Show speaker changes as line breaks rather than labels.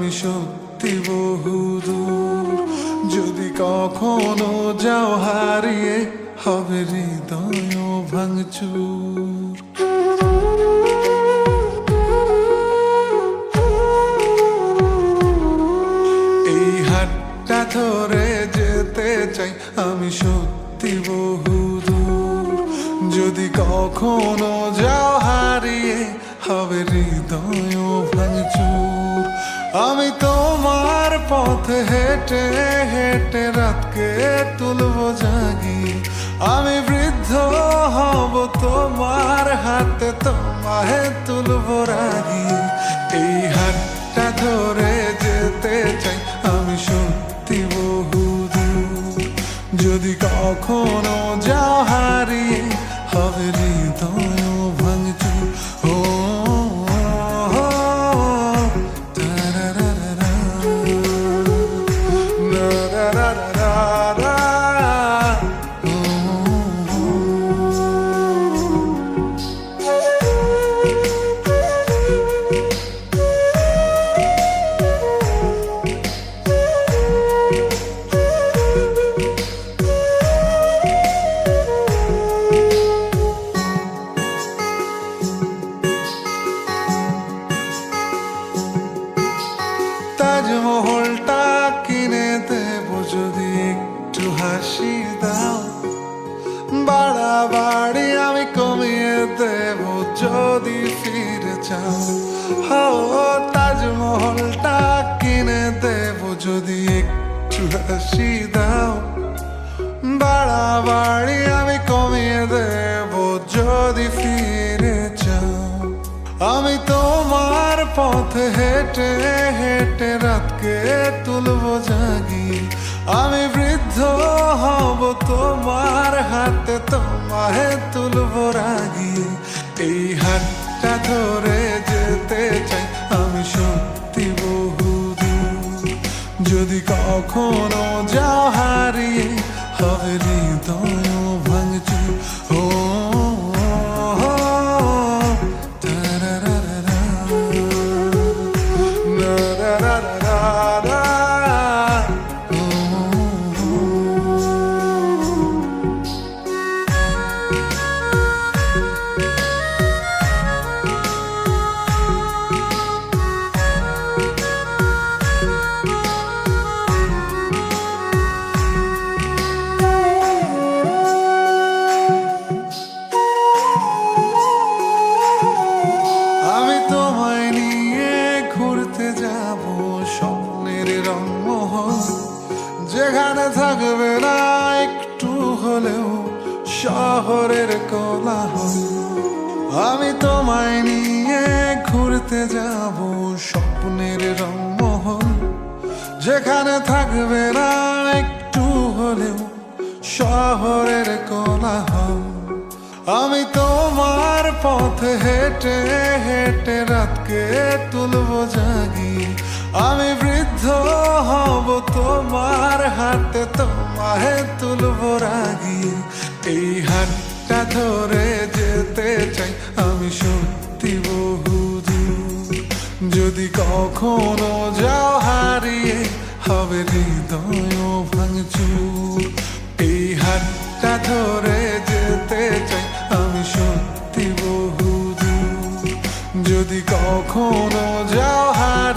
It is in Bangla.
আমি সত্যি বহুদূর। যদি কখনো যাও হারিয়ে, হবে হৃদয় ভাঙচুর। এই হাতটা ধরে যেতে চাই আমি সত্যি বহুদূর। যদি কখনো যাও হারিয়ে, হবে হৃদয় ভাঙচুর। আমি তোমার পথে হেঁটে হেঁটে রাতকে তুলবো জাগিয়ে। আমি বৃদ্ধ হব তোমার হাতে, তোমায় তুলবো রাগিয়ে। এই হাতটা ধরে যেতে চাই আমি সত্যি বহুদূর। যদি কখনো যাও হারিয়ে, হবে হৃদয় ভাঙচুর। ও তাজমহলটা কিনে দেবো যদি একটু হাসি দাও। বাড়াবাড়ি আমি কমিয়ে দেবো যদি ফিরে চাও। ও তাজমহলটা কিনে দেবো যদি একটু হাসি দাও। বাড়াবাড়ি আমি কমিয়ে দেবো যদি ফিরে চাও। আমি তোমার পথে হেঁটে হেঁটে রাতকে তুলবো জাগিয়ে। আমি বৃদ্ধ হব তোমার হাতে, তোমায় তুলবো রাগিয়ে। এই হাতটা ধরে যেতে চাই আমি সত্যি বহুদূর। যদি কখনো যাও হারিয়ে, হবে হৃদয় ভাঙচুর। ও যেখানে থাকবে না একটু হলেও শহরের কোলাহল। আমি তোমায় নিয়ে ঘুরতে যাব স্বপ্নের রংমহল। যেখানে থাকবে না একটু হলেও শহরের কোলাহল। আমি তোমার পথে হেঁটে হেঁটে রাতকে তুলবো জাগিয়ে। আমি বৃদ্ধ হব তোমার হাতে, তোমায় তুলবো রাগিয়ে। এই হাতটা ধরে যেতে চাই আমি সত্যি বহুদূর। যদি কখনো যাও হারিয়ে, হবে হৃদয় ভাঙচুর। এই হাতটা ধরে যেতে চাই আমি সত্যি বহুদূর। যদি কখনো যাও হারিয়ে,